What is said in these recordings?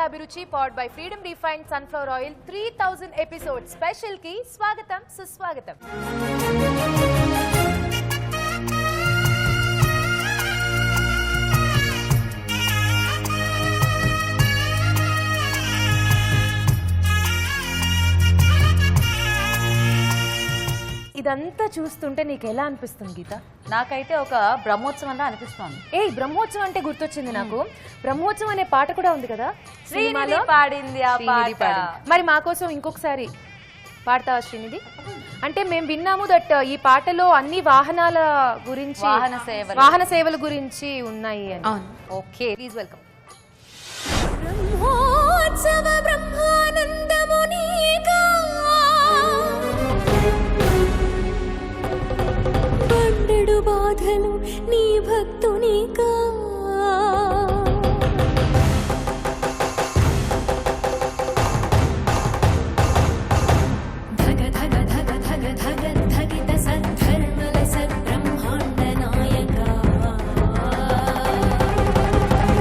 Abhiruchi powered by Freedom Refined Sunflower Oil 3000 episodes special ki swagatam suswagatam. ఇదంతా చూస్తుంటే నీకు ఎలా అనిపిస్తుంది గీత? నాకైతే ఒక బ్రహ్మోత్సవంలా అనిపిస్తుంది. బ్రహ్మోత్సవం అంటే గుర్తొచ్చింది నాకు. బ్రహ్మోత్సవం అనే పాట కూడా ఉంది కదా, శ్రీనిధి పాడింది ఆ పాట. మరి మా కోసం ఇంకొకసారి పాడతావా శ్రీనిధి? అంటే మేము విన్నాము దట్ ఈ పాటలో అన్ని వాహనాల గురించి, వాహన సేవల గురించి ఉన్నాయి అని. Okay, please welcome. బ్రహ్మోత్సవ బ్రహ్మానందమునిగా పండెడు బాధలు నీ భక్తునిగా ధగ ధగ ధగ ధగ ధగ ధగిత సద్ధర్మల సద్బ్రహ్మాండ నాయక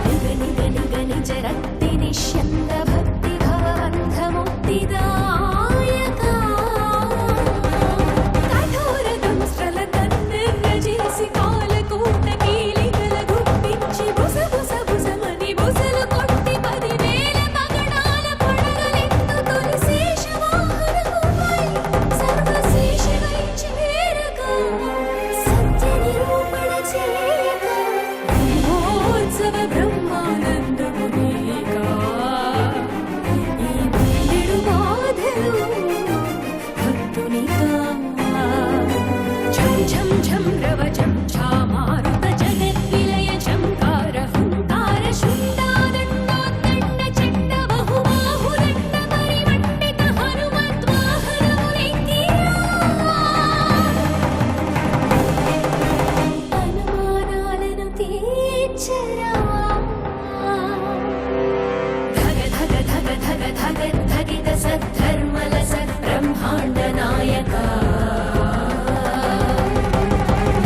నిగ నిగ నిగ నిజ రక్తి నిశ్యంద భక్తి భవబంధ ముక్తిదాయక కఠోర దంస్ట్రల తన్నెర్రజేసి కాలకూట కీలికల గుప్పించి బుస బుస బుసమని బుసలు కొట్టి 10,000 పగడాల పడగలెత్తు తొలి శేషవాహనముపై సర్వశేషవై చేరక సత్య నిరూపణ చేయక బ్రహ్మోత్సవ బ్రహ్మానందమునిగా ఈ పండెడు బాధలు భక్తునిగా ఝం ఝం ఝం రవజం ఝామారుత జగద్విలయ ఝంకార హుంకార శుండాదండోత్తండ చండ బహుబాహుదండ పరిమండిత హనుమద్వాహనములెక్కిరా అనుమానాలను తీర్చరా ధగ ధగ ధగ ధగ ధగ ధగిత సద్ధర్మల సద్బ్రహ్మాండ నాయక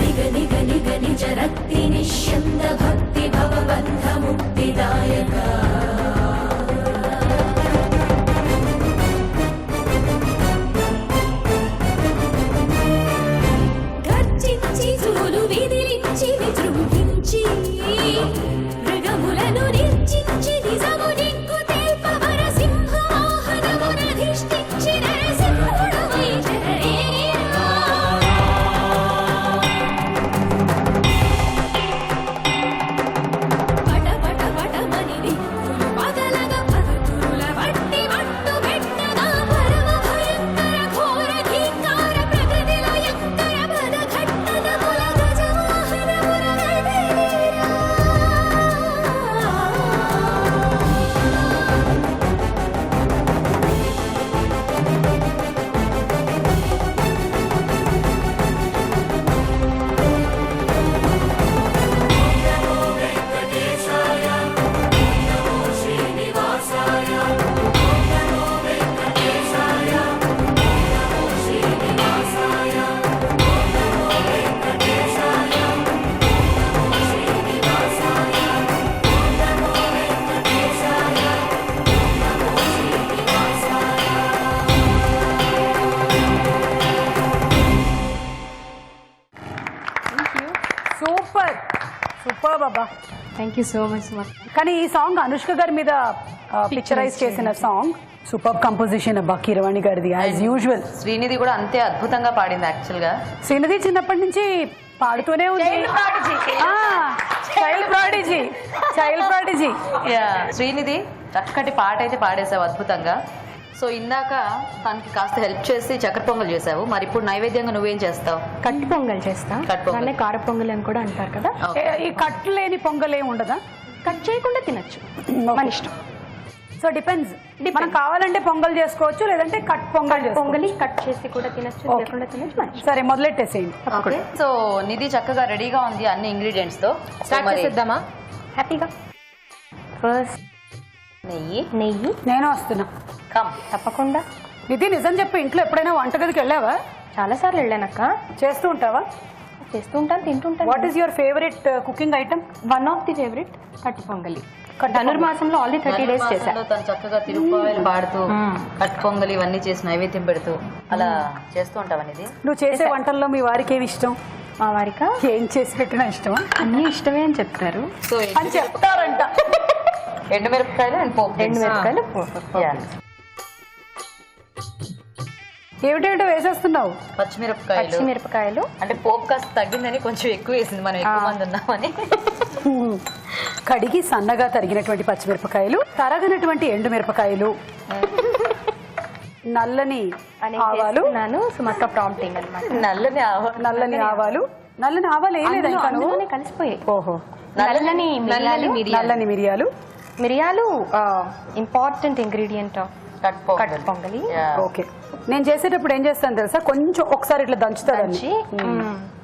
నిగ నిగ నిగ నిజ రక్తి నిశ్యంద భక్తి భవబంధ ముక్తిదాయక గర్జించి జూలు విదిలించి విజృంభించి మృగములను నిర్జించి నిజము నిగ్గు తెల్పవర సింహవాహనమునధిష్ఠించి నరసింహుడవై చెలరేగిరా పట పట పటమని దిక్కులు పగలగ పదుతురుల వట్టి వట్టు పెట్టగా పరమ భయంకర ఘోర ధీకార ప్రకృతిలో ఎక్కర పద ఘట్టనముల గజవాహనమున కదిలిరా super super Baba. Thank you so much మా. కానీ ఈ సాంగ్ అనుష్క గారి మీద పిక్చరైజ్ చేసిన సాంగ్. సూపర్ కంపోజిషన్ అబ్బా కీరవాణి గారిది యాజ్ యూజువల్. శ్రీనిధి కూడా అంతే అద్భుతంగా పాడింది యాక్చువల్ గా. శ్రీనిధి చిన్నప్పటి నుంచి పాడుతూనే ఉంది. Child prodigy. శ్రీనిధి చక్కటి పాట అయితే పాడేసావు అద్భుతంగా. సో ఇందాక తనకి కాస్త హెల్ప్ చేసి చక్కెర పొంగల్ చేసావు, మరి ఇప్పుడు నైవేద్యంగా నువ్వేం చేస్తావు? కట్టి పొంగల్ చేస్తా. దాన్నే కార పొంగల్ అని కూడా అంటారు కదా. ఈ కట్ లేని పొంగల్ ఏమి ఉండదా? కట్ చేయకుండా తినొచ్చు, మన ఇష్టం. So depends. మనం కావాలంటే పొంగల్ చేసుకోవచ్చు, లేదంటే కట్ పొంగల్ పొంగలి కట్ చేసి కూడా తినొచ్చు, లేకుండా తినొచ్చు. సరే మొదలెట్టేసేయండి. సో నిధి చక్కగా రెడీగా ఉంది అన్ని ఇంగ్రీడియంట్స్ తో. స్టార్ట్ చేద్దామా? హ్యాపీగా ఫస్ట్ నెయ్యి నేను వస్తున్నా. కమ్. తప్పకుండా. నిధి నిజం చెప్పు, ఇంట్లో ఎప్పుడైనా వంటగదికి వెళ్ళావా? చాలాసార్లు వెళ్ళానక్క. చేస్తూ ఉంటావా? చేస్తూ ఉంటాను, తింటుంటాను. What is your favourite cooking item? One of the favourite కట్టు పొంగలి. ధనుర్మాసంలో ఆల్రెడీ 30 days చేశా. తను చక్కగా తిరుపాయలు పాడుతూ కట్టు పొంగలి ఇవన్నీ చేసి నైవేద్యం పెడుతూ అలా చేస్తూ ఉంటావని. ఇది నువ్వు చేసే వంటల్లో మీ వారికి ఏమి ఇష్టం? మా వారిక ఏం చేసి పెట్టినా ఇష్టమా? అన్ని ఇష్టమే అని చెప్తారు. సో అని చెప్తారంట. ఎండుమిరపకాయలు అండ్ పోపు. ఎండుమిరపకాయలు ఏమిటేమిటో వేసేస్తున్నావు? పచ్చిమిరపకాయలు అంటే పోపు కాస్త తగ్గిందని కొంచెం ఎక్కువ వేసింది, మనం ఎక్కువ మంది ఉన్నామని. కడిగి సన్నగా తరిగినటువంటి పచ్చిమిరపకాయలు, తరగనటువంటి ఎండుమిరపకాయలు, నల్లని ఆవాలు. సుమక్క ప్రాంప్టింగ్ అనమాట. నల్లని ఆవాలు వేయలేదు ఇంకా నువ్వు? కలిసిపోయాయి. ఓహో. నల్లని మిరియాలు. మిరియాలు ఇంపార్టెంట్ ఇంగ్రీడియంట్ కట్టు పొంగలి. ఓకే. నేను చేసేటప్పుడు ఏం చేస్తాను తెలుసా, కొంచెం ఒకసారి ఇట్లా దంచుతాను,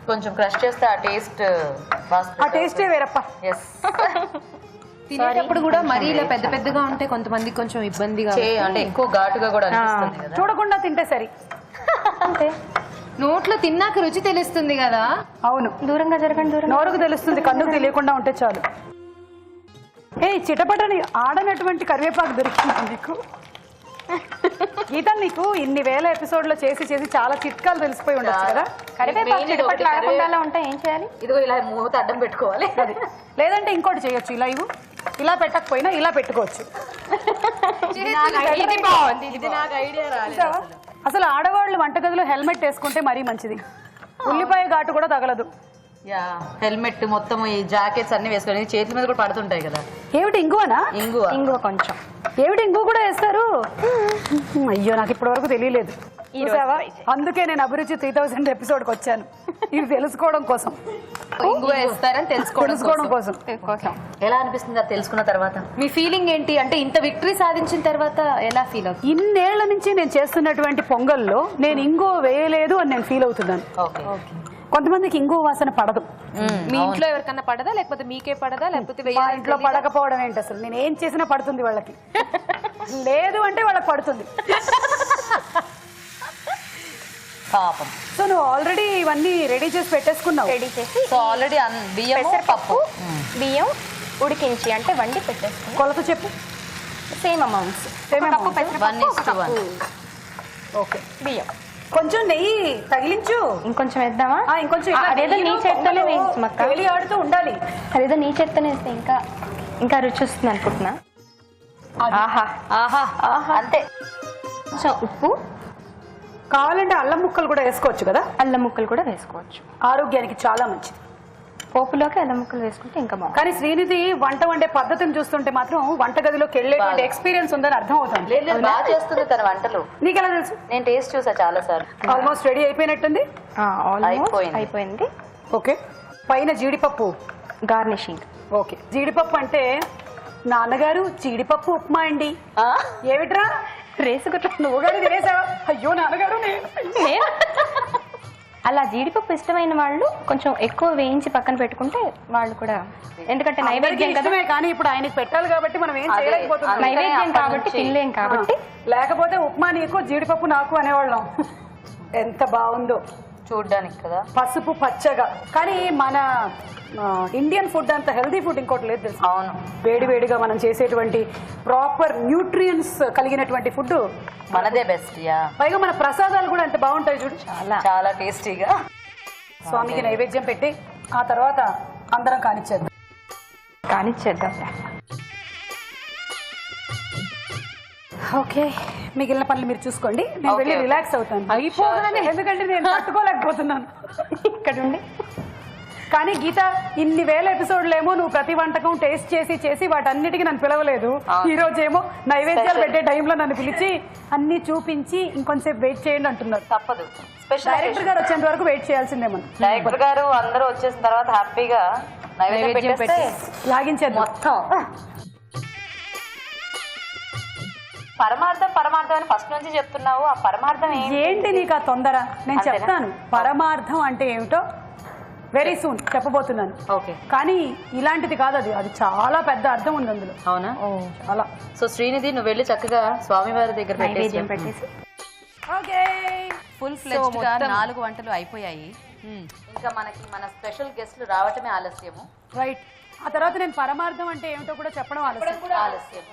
కొంచెం క్రష్ చేస్తే ఆ టేస్టే వేరప్ప. తినేటప్పుడు కూడా మరీ ఇలా పెద్ద పెద్దగా ఉంటే కొంతమంది కొంచెం ఇబ్బందిగా, అంటే ఎక్కువ ఘాటుగా కూడా అనిపిస్తుంది కదా. చూడకుండా తింటే సరి. అంతే, నోట్లో తిన్నాక రుచి తెలుస్తుంది కదా. అవును, దూరంగా జరగండి. నోరుకు తెలుస్తుంది, కన్నుకు తెలియకుండా ఉంటే చాలు. చిటపటని ఆడనటువంటి కరివేపాకు దొరికింది నీకు. గీత, నీకు ఇన్ని వేల ఎపిసోడ్లో చేసి చాలా చిట్కాలు తెలిసిపోయి ఉండొచ్చు కదా. కరివేపాకు ఉంటాయి, ఏం చేయాలి? ఇదిగో ఇలా మూత అడ్డం పెట్టుకోవాలి. లేదంటే ఇంకోటి చేయొచ్చు, ఇలా పెట్టకపోయినా ఇలా పెట్టుకోవచ్చు. అసలు ఆడవాళ్ళు వంటగదిలో హెల్మెట్ వేసుకుంటే మరీ మంచిది. ఉల్లిపాయ ఘాటు కూడా తగలదు. హెల్మెట్ మొత్తం ఈ జాకెట్స్ అన్ని వేసుకొని చేతుల మీద కూడా పడుతుంటాయి కదా. ఏమిటి ఇంగువనా? ఇంగువ కొంచెం. ఏమిటి ఇంగువ కూడా వేస్తారు? అయ్యో, నాకు ఇప్పటి వరకు తెలియలేదు. అందుకే నేను అభిరుచి 3000 ఎపిసోడ్కి వచ్చాను, ఇవి తెలుసుకోవడం కోసం. ఇంగువ వేస్తారని తెలుసుకోవడం కోసం. ఎలా అనిపిస్తుంది అది తెలుసుకున్న తర్వాత? మీ ఫీలింగ్ ఏంటి? అంటే ఇంత విక్టరీ సాధించిన తర్వాత ఎలా ఫీల్ అవుతుంది? ఇన్నేళ్ల నుంచి నేను చేస్తున్నటువంటి పొంగల్లో నేను ఇంగువ వేయలేదు అని నేను ఫీల్ అవుతున్నాను. కొంతమందికి ఇంగువ వాసన పడదు. మీ ఇంట్లో ఎవరికన్నా పడదా, లేకపోతే మీకే పడదా, లేకపోతే మా ఇంట్లో పడకపోవడం ఏంటి? అసలు నేను ఏం చేసినా పడుతుంది వాళ్ళకి. లేదు అంటే వాళ్ళకి పడుతుంది. పాపం. సో నువ్వు ఆల్రెడీ ఇవన్నీ రెడీ చేసి పెట్టేసుకున్నావు? రెడీ చేసి ఆల్రెడీ బియ్యం ఉడికించి అంటే వండి పెట్టేసుకున్నావు. కొలత చెప్పు. Same amounts. ఓకే. బియ్యం కొంచెం నెయ్యి తగిలించు. ఇంకొంచెం వేద్దామా? ఇంకొంచెం. అదేదో నీ చేత్తోనే వేయించు, ఆడుతూ ఉండాలి. అదేదో నీ చేత్తోనే వేస్తే ఇంకా రుచి వస్తుంది అనుకుంటున్నా. అంతే. కొంచెం ఉప్పు కావాలంటే అల్లం ముక్కలు కూడా వేసుకోవచ్చు కదా. అల్లం ముక్కలు కూడా వేసుకోవచ్చు, ఆరోగ్యానికి చాలా మంచిది. పోపులోకి అల్లం ముక్కలు వేసుకుంటే ఇంకా బాగుంది. కానీ శ్రీనిధి వంట వండే పద్ధతిని చూస్తుంటే మాత్రం వంటగదిలోకి వెళ్ళేటువంటి ఎక్స్పీరియన్స్ ఉందని అర్థం అవుతుంది. బాగా చేస్తుంది తన వంటలు. నీకెలా తెలుసు? నేను టేస్ట్ చూసా చాలా సార్లు. ఆల్మోస్ట్ రెడీ అయిపోయినట్టుంది. అయిపోయింది. ఓకే. పైన జీడిపప్పు గార్నిషింగ్. ఓకే. జీడిపప్పు అంటే నాన్నగారు జీడిపప్పు ఉప్మా అండి. ఏమిట్రా రేసుకుంటా? నువ్వు గారు తినేసావా? అయ్యో నాన్నగారు. అలా జీడిపప్పు ఇష్టమైన వాళ్ళు కొంచెం ఎక్కువ వేయించి పక్కన పెట్టుకుంటే వాళ్ళు కూడా, ఎందుకంటే నైవేద్యం ఇష్టమే, కానీ ఇప్పుడు ఆయనకి పెట్టాలి కాబట్టి మనం ఏం చేయలేకపోతున్నాం. నైవేద్యం కాబట్టి తినలేం కాబట్టి. లేకపోతే ఉప్మా నీకు జీడిపప్పు నాకు అనేవాళ్ళం. ఎంత బాగుందో చూడ్డానికి కదా, పసుపు పచ్చగా. కానీ మన ఇండియన్ ఫుడ్ అంత హెల్దీ ఫుడ్ ఇంకోటి లేదు తెలుసు. అవును. వేడివేడిగా మనం చేసేటువంటి ప్రాపర్ న్యూట్రియన్స్ కలిగినటువంటి ఫుడ్ మనదే బెస్ట్. పైగా మన ప్రసాదాలు కూడా ఎంత బాగుంటాయి చూడు, చాలా టేస్టీగా. స్వామికి నైవేద్యం పెట్టి ఆ తర్వాత అందరం కానిచ్చేద్దాం. ఓకే. మిగిలిన పనులు మీరు చూసుకోండి, నేను వెళ్ళి రిలాక్స్ అవుతాను. అయిపోగానే, ఎందుకంటే నేను తట్టుకోలేకపోతున్నాను ఇక్కడ ఉండి. కానీ గీత, ఇన్ని వేల ఎపిసోడ్లేమో నువ్వు ప్రతి వంటకం టేస్ట్ చేసి వాటన్నిటికీ నన్ను పిలవలేదు. ఈ రోజేమో నైవేద్యాలు పెట్టే టైంలో నన్ను పిలిచి అన్ని చూపించి ఇంకొంచెం వెయిట్ చేయండి అంటున్నారు. తప్పదు. డైరెక్టర్ గారు వచ్చేంత వరకు వెయిట్ చేయాల్సిందేమో. డైరెక్టర్ గారు అందరూ వచ్చేసిన తర్వాత హ్యాపీగా నైవేద్యం పెట్టి లాగించేది మొత్తం. పరమార్థం అని ఫస్ట్ నుంచి చెప్తున్నావు. ఆ పరమార్థం ఏంటి నీకు ఆ తొందర? నేను చెప్తాను. పరమార్థం అంటే ఏమిటో వెరీ సూన్ చెప్పబోతున్నాను. ఓకే, కానీ ఇలాంటిది కాదు, అది అది చాలా పెద్ద అర్థం ఉంది అందులో. అవునా? చాలా. సో శ్రీనిధి, నువ్వు వెళ్ళి చక్కగా స్వామివారి దగ్గర నైవేద్యం పెట్టేసి ఓకే, ఫుల్ ఫ్లెడ్జ్డ్ గా 4 వంటలు అయిపోయాయి. ఇంకా మనకి మన స్పెషల్ గెస్ట్లు రావటమే ఆలస్యము. రైట్. ఆ తర్వాత నేను పరమార్థం అంటే ఏమిటో కూడా చెప్పడం ఆలస్యం.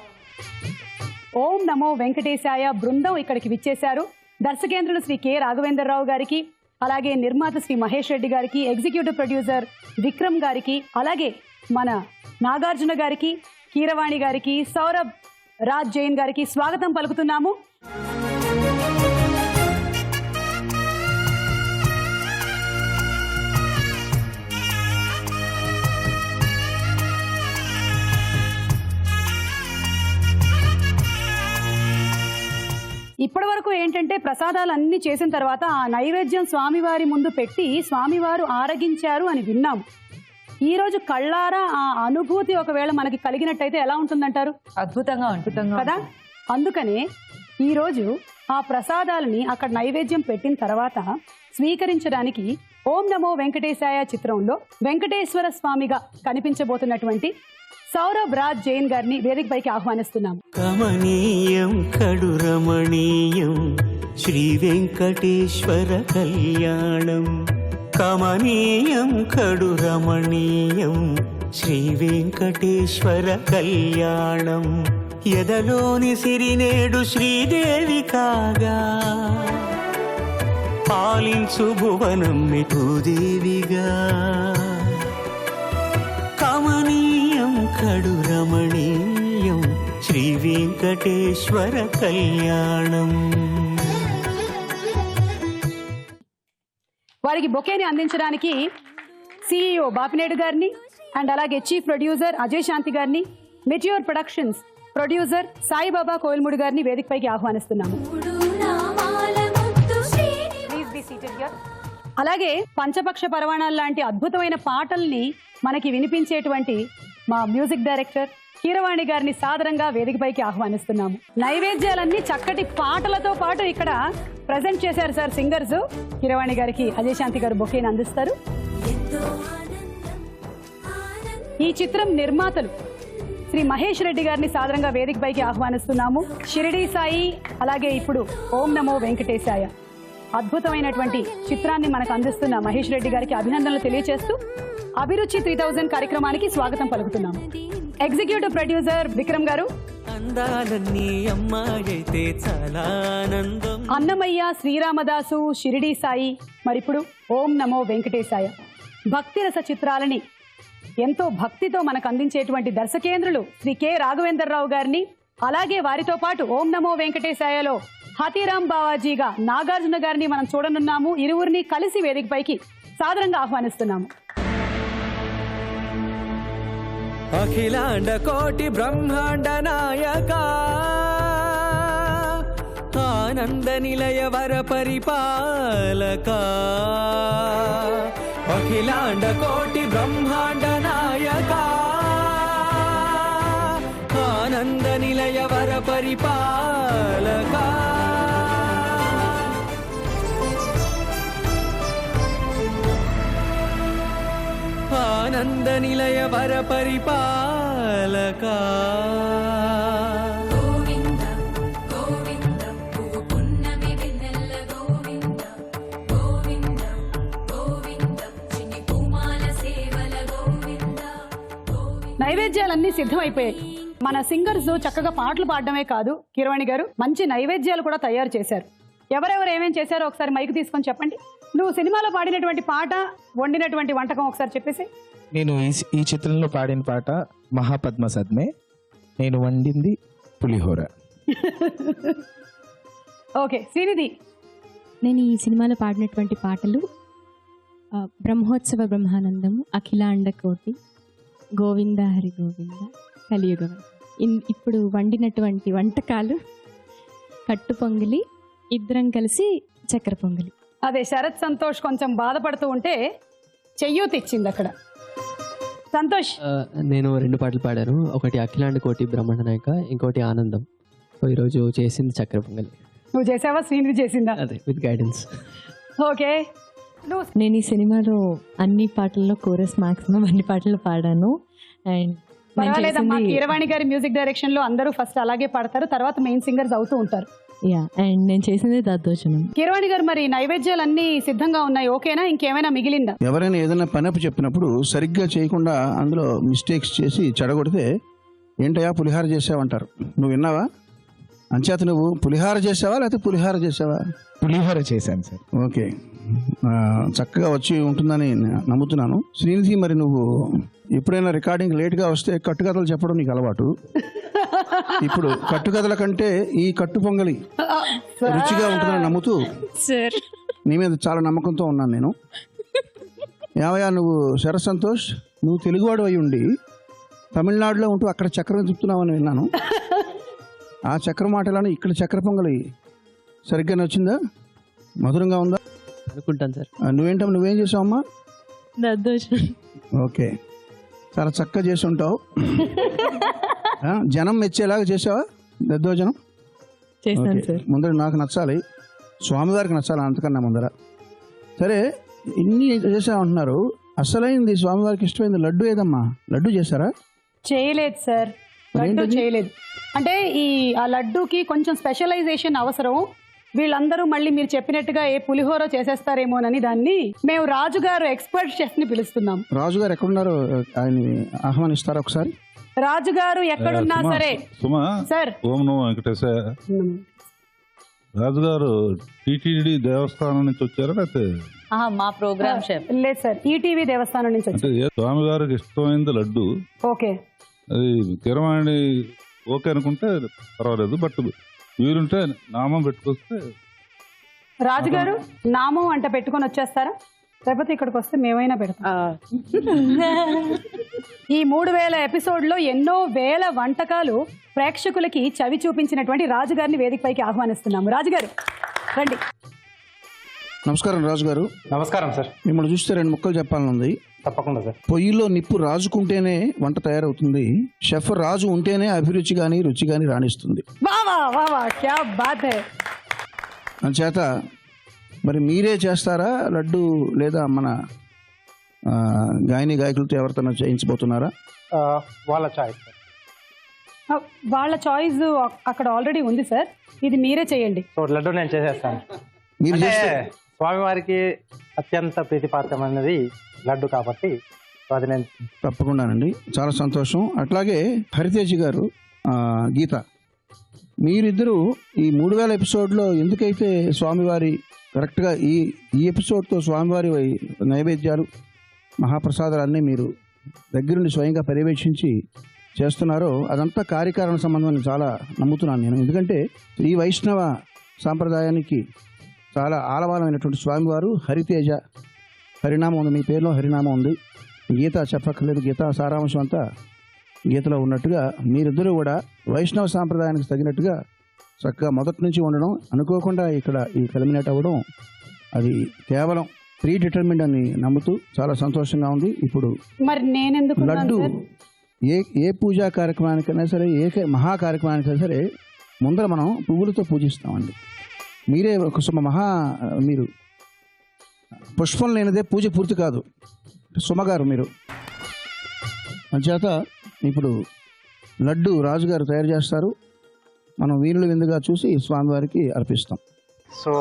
ఓం నమో వెంకటేశాయ బృందం ఇక్కడికి విచ్చేశారు. దర్శకేంద్రులు శ్రీ కె రాఘవేంద్రరావు గారికి, అలాగే నిర్మాత శ్రీ మహేష్ రెడ్డి గారికి, ఎగ్జిక్యూటివ్ ప్రొడ్యూసర్ విక్రమ్ గారికి, అలాగే మన నాగార్జున గారికి, కీరవాణి గారికి, సౌరభ్ రాజ్ జైన్ గారికి స్వాగతం పలుకుతున్నాము. ఇప్పటి వరకు ఏంటంటే ప్రసాదాలు అన్ని చేసిన తర్వాత ఆ నైవేద్యం స్వామివారి ముందు పెట్టి స్వామివారు ఆరగించారు అని విన్నాం. ఈ రోజు కళ్ళారా ఆ అనుభూతి ఒకవేళ మనకి కలిగినట్టయితే ఎలా ఉంటుందంటారు? అద్భుతంగా కదా. అందుకనే ఈ రోజు ఆ ప్రసాదాలని అక్కడ నైవేద్యం పెట్టిన తర్వాత స్వీకరించడానికి ఓం నమో వెంకటేశాయ చిత్రంలో వెంకటేశ్వర స్వామిగా కనిపించబోతున్నటువంటి సౌరభ్ రాజ్ జైన్ గారిని వేదిక పైకి ఆహ్వానిస్తున్నాము. కమనీయం కడు రమణీయం శ్రీ వెంకటేశ్వర కళ్యాణం. కమనీయం కడు రమణీయం శ్రీ వెంకటేశ్వర కళ్యాణం. ఎదలోని సిరినేడు శ్రీదేవి కాగా పాలించు భువనం భూదేవిగా. కమనీయం కడు రమణీయం శ్రీ వెంకటేశ్వర కళ్యాణం. వారికి బొకేని అందించడానికి CEO బాపినేడు గారిని అండ్ అలాగే చీఫ్ ప్రొడ్యూసర్ అజయ్ శాంతి గారిని, మెట్యూర్ ప్రొడక్షన్స్ ప్రొడ్యూసర్ సాయిబాబా కోయిల్ముడి గారిని వేదిక పైకి ఆహ్వానిస్తున్నాము. అలాగే పంచపక్ష పరవాణాలు లాంటి అద్భుతమైన పాటల్ని మనకి వినిపించేటువంటి మా మ్యూజిక్ డైరెక్టర్ కీరవాణి గారిని సాదరంగా వేదికపైకి ఆహ్వానిస్తున్నాము. నైవేద్యాలన్నీ చక్కటి పాటలతో పాటు ఇక్కడ ప్రజెంట్ చేశారు సార్ సింగర్స్. కీరవాణి గారికి అజయ్ శాంతి గారు బొకేని అందిస్తారు. ఈ చిత్రం నిర్మాతలు శ్రీ మహేష్ రెడ్డి గారిని సాదరంగా వేదికపైకి ఆహ్వానిస్తున్నాము. షిరిడి సాయి, అలాగే ఇప్పుడు ఓం నమో వెంకటేశాయ అద్భుతమైనటువంటి చిత్రాన్ని మనకు అందిస్తున్న మహేష్ రెడ్డి గారికి అభినందనలు తెలియజేస్తూ అభిరుచి 3000 కార్యక్రమానికి స్వాగతం పలుకుతున్నాము. ఎగ్జిక్యూటివ్ ప్రొడ్యూసర్ విక్రమ్ గారు, అందాలన్నీ అమ్మాయైతే చాలా ఆనందం. అన్నమయ్య, శ్రీరామదాసు, షిరిడి సాయి, మరిప్పుడు ఓం నమో వెంకటేశాయ భక్తి రస చిత్రాలని ఎంతో భక్తితో మనకు అందించేటువంటి దర్శకేంద్రులు శ్రీ కె రాఘవేంద్రరావు గారిని, అలాగే వారితో పాటు ఓం నమో వెంకటేశాయలో హతీరామ్ బావాజీగా నాగార్జున గారిని మనం చూడనున్నాము. ఇరువురిని కలిసి వేదికపైకి సాదరంగా ఆహ్వానిస్తున్నాము. అఖిలాండ కోటి బ్రహ్మాండ నాయక ఆనంద నిలయ వర పరిపాలక. అఖిలాండ కోటి బ్రహ్మాండ నాయక ఆనంద నిలయ వర పరిపాలక. ఆనంద నిలయ వర పరిపాలక. నైవేద్యాలన్నీ సిద్ధమైపోయాయి. మన సింగర్స్ చక్కగా పాటలు పాడడమే కాదు, కీరవాణి గారు మంచి నైవేద్యాలు కూడా తయారు చేశారు. ఎవరెవరు ఏమేం చేశారో ఒకసారి మైక్ తీసుకొని చెప్పండి. నువ్వు సినిమాలో పాడినటువంటి పాట, వండినటువంటి వంటకం ఒకసారి చెప్పేసి. నేను ఈ చిత్రంలో పాడిన పాట మహాపద్మ సద్మే, నేను వండింది పులిహోర. ఓకే శ్రీనిధి. నేను ఈ సినిమాలో పాడినటువంటి పాటలు బ్రహ్మోత్సవ బ్రహ్మానందము, అఖిలాండ కోటి, గోవింద హరి గోవింద, కలియుగం. ఇప్పుడు వండినటువంటి వంటకాలు కట్టు పొంగలి, ఇద్దరం కలిసి చక్కెర పొంగలి. అదే శరత్ సంతోష్ కొంచెం బాధపడుతూ ఉంటే చెయ్యూతి ఇచ్చింది అక్కడ. సంతోష్. నేను 2 పాటలు పాడాను, ఒకటి అఖిలాండ కోటి బ్రహ్మాండ నాయక, ఇంకోటి ఆనందం. సో ఈరోజు చేసింది చక్కెర పొంగలి. నువ్వు చేసావా, శ్రీనిధి చేసిందా? అదే, విత్ గైడెన్స్. ఓకే నేను ఈ సినిమాలో అన్ని పాటల్లో కోరస్ మాక్సిమం అన్ని పాటలు పాడాను. అండ్ పర్వాలేదమ్మా, కీరవాణి గారి మ్యూజిక్ డైరెక్షన్ లో అందరూ ఫస్ట్ అలాగే పాడతారు, తర్వాత మెయిన్ సింగర్స్ అవుతూ ఉంటారు. అండ్ నేను చేసింది దద్దోజనం. కీరవాణి గారు, మరి నైవేద్యాలు అన్ని సిద్ధంగా ఉన్నాయి, ఓకేనా? ఇంకేమైనా మిగిలిందా? ఎవరైనా ఏదైనా పని అప్పు చెప్పినప్పుడు సరిగ్గా చేయకుండా అందులో మిస్టేక్స్ చేసి చెడగొడితే ఏంటయ్యా పులిహార చేసావంటారు. నువ్వు విన్నావా? అంచేత నువ్వు పులిహార చేసావా లేకపోతే పులిహార చేసావా? పులిహోర చేశాను సార్. ఓకే, చక్కగా వచ్చి ఉంటుందని నమ్ముతున్నాను. శ్రీనిధి, మరి నువ్వు ఎప్పుడైనా రికార్డింగ్ లేట్గా వస్తే కట్టుకథలు చెప్పడం నీకు అలవాటు. ఇప్పుడు కట్టుకథల కంటే ఈ కట్టు పొంగలి రుచిగా ఉంటుందని నమ్ముతూ నీ మీద చాలా నమ్మకంతో ఉన్నాను నేను. ఏమయ్యా నువ్వు శరత్ సంతోష్, నువ్వు తెలుగువాడు అయి ఉండి తమిళనాడులో ఉంటూ అక్కడ చక్రం తిప్పుతున్నావని విన్నాను. ఆ చక్ర మాటలను ఇక్కడ చక్ర పొంగలి సరిగ్గా నచ్చిందా? మధురంగా ఉందా? అనుకుంటాను సార్. నువ్వేం చేసావమ్మా? దద్దోజనం. ఓకే, చాలా చక్కగా చేసి ఉంటావు. జనం మెచ్చేలాగా చేసావా దద్దోజనం? చేశాను సార్. ముందర నాకు నచ్చాలి, స్వామివారికి నచ్చాలి, అంతకన్నా ముందర. సరే, ఇన్ని చేసామంటున్నారు, అసలైంది స్వామివారికి ఇష్టమైంది లడ్డు ఏదమ్మా? లడ్డు చేశారా? చేయలేదు సార్, లడ్డు చేయలేదు. అంటే ఆ లడ్డూకి కొంచెం స్పెషలైజేషన్ అవసరం. వీళ్ళందరూ మళ్ళీ మీరు చెప్పినట్టుగా ఏ పులిహోర చేసేస్తారేమోనని దాన్ని మేము రాజుగారు ఎక్స్పర్ట్ షెఫ్ ని పిలుస్తున్నాం. రాజుగారు ఎక్కడున్నారు? ఆయన ఆహ్వానిస్తారా ఒకసారి? రాజుగారు ఎక్కడున్నా సరే. సార్, ఓం నమో వెంకటేశాయ. రాజుగారు టీటీడీ దేవస్థానం నుంచి వచ్చారా లేకపోతే మా ప్రోగ్రామ్ షెఫ్? లేదు సార్, ఈటీవీ దేవస్థానం నుంచి వచ్చారు. స్వామి గారికి ఇష్టమైంది లడ్డు. ఓకే, అది కీరవాణి ఓకే అనుకుంటే పర్వాలేదు, బట్ వీరుంటే నామం పెట్టుకొస్తే. రాజుగారు నామం అంట పెట్టుకొని వచ్చేస్తారా? లేకపోతే ఇక్కడికి వస్తే మేమైనా పెడతాం. ఈ 3000 ఎపిసోడ్లో ఎన్నో వేల వంటకాలు ప్రేక్షకులకి చవి చూపించినటువంటి రాజుగారిని వేదికపైకి ఆహ్వానిస్తున్నాము. రాజుగారు రండి. నమస్కారం రాజుగారు. నమస్కారం సార్. మిమ్మల్ని చూస్తే 2 ముక్కలు చెప్పాలని ఉంది. తప్పకుండా సార్. పొయ్యిలో నిప్పు రాజుకుంటేనే వంట తయారవుతుంది, షెఫ్ రాజు ఉంటేనే అభిరుచి గాని రుచి గాని రాణిస్తుంది. అంచేత మరి మీరే చేస్తారా లడ్డు, లేదా మన గాయని గాయకులతో ఎవరితో చేయించబోతున్నారా? వాళ్ళ చాయిస్. వాళ్ళ చాయిస్ అక్కడ ఆల్రెడీ ఉంది సార్, ఇది మీరే చేయండి. సో లడ్డు నేను చేసేస్తాను. మీరు చేస్తే స్వామివారికి అత్యంత ప్రీతిపాత్రమైనది లడ్డు కాబట్టి అది నేను తప్పకుండానండి. చాలా సంతోషం. అట్లాగే హరితేజ్ గారు, గీత, మీరిద్దరూ ఈ 3000 ఎపిసోడ్లో ఎందుకైతే స్వామివారి కరెక్ట్గా ఈ ఎపిసోడ్తో స్వామివారి నైవేద్యాలు మహాప్రసాదాలన్నీ మీరు దగ్గరుండి స్వయంగా పర్యవేక్షించి చేస్తున్నారో అదంతా కార్యకారణ సంబంధం చాలా నమ్ముతున్నాను నేను. ఎందుకంటే ఈ వైష్ణవ సాంప్రదాయానికి చాలా ఆలవాలమైనటువంటి స్వామివారు హరితేజ, హరినామం ఉంది, మీ పేరులో హరినామం ఉంది. గీత చెప్పక్కర్లేదు, గీత సారాంశం అంతా గీతలో ఉన్నట్టుగా మీరిద్దరూ కూడా వైష్ణవ సాంప్రదాయానికి తగినట్టుగా చక్కగా మొదటి నుంచి ఉండడం, అనుకోకుండా ఇక్కడ ఈ కల్మినేట్ అవ్వడం, అది కేవలం ప్రీ డిటర్మిండ్ అని నమ్ముతూ చాలా సంతోషంగా ఉంది. ఇప్పుడు మరి నేనెందుకు లడ్డు ఏ పూజా కార్యక్రమానికైనా సరే, ఏ మహా కార్యక్రమానికైనా సరే ముందర మనం పువ్వులతో పూజిస్తామండి. మీరే మీరు పుష్పం లేనిదే పూజ పూర్తి కాదు సుమగారు మీరు. అంచేత ఇప్పుడు లడ్డు రాజుగారు తయారు చేస్తారు, మనం వీరులు విందుగా చూసి స్వామివారికి అర్పిస్తాం. సో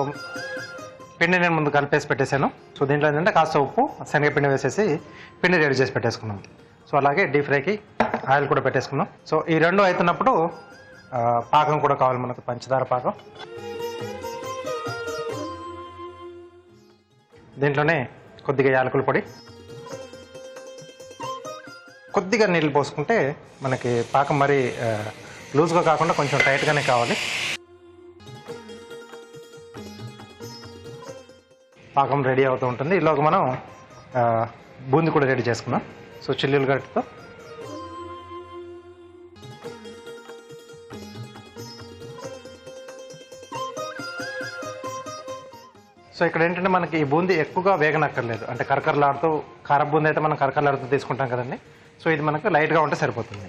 పిండి నేను ముందు కలిపేసి పెట్టేశాను. సో దీంట్లో ఏంటంటే కాస్త ఉప్పు, శనగపిండి వేసేసి పిండి రెడీ చేసి పెట్టేసుకున్నాం. సో అలాగే డీప్ ఫ్రైకి ఆయిల్ కూడా పెట్టేసుకున్నాం. సో ఈ రెండు అవుతున్నప్పుడు పాకం కూడా కావాలి మనకు, పంచదార పాకం. దీంట్లోనే కొద్దిగా యాలకుల పొడి, కొద్దిగా నీళ్ళు పోసుకుంటే మనకి పాకం మరి లూజ్గా కాకుండా కొంచెం టైట్గానే కావాలి. పాకం రెడీ అవుతూ ఉంటుంది. ఈలోగా మనం బూందీ కూడా రెడీ చేసుకున్నాం. సో చిల్లీలు గట్టితో సో ఇక్కడ ఏంటంటే మనకి ఈ బూందీ ఎక్కువగా వేగనక్కర్లేదు, అంటే కరకరలాడుతూ, కార బూందీ అయితే మనం కరకరలాడుతూ తీసుకుంటాం కదండి. సో ఇది మనకు లైట్గా ఉంటే సరిపోతుంది.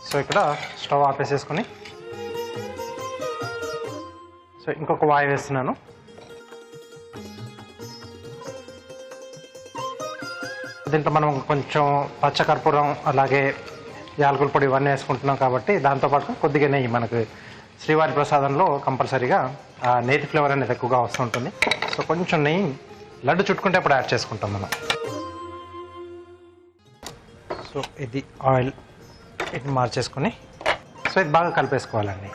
సో ఇక్కడ స్టవ్ ఆపేసేసుకొని సో ఇంకొక వాయి వేస్తున్నాను. దీంట్లో మనం కొంచెం పచ్చకర్పూరం అలాగే యాలకుల పొడి ఇవన్నీ వేసుకుంటున్నాం కాబట్టి దాంతోపాటు కొద్దిగా నెయ్యి మనకు శ్రీవారి ప్రసాదంలో కంపల్సరీగా నేతి ఫ్లేవర్ అనేది ఎక్కువగా వస్తుంటుంది. సో కొంచెం నెయ్యి లడ్డు చుట్టుకుంటే అప్పుడు యాడ్ చేసుకుంటాం మనం. సో ఇది ఆయిల్ ఇది మార్చేసుకొని సో ఇది బాగా కలిపేసుకోవాలండి.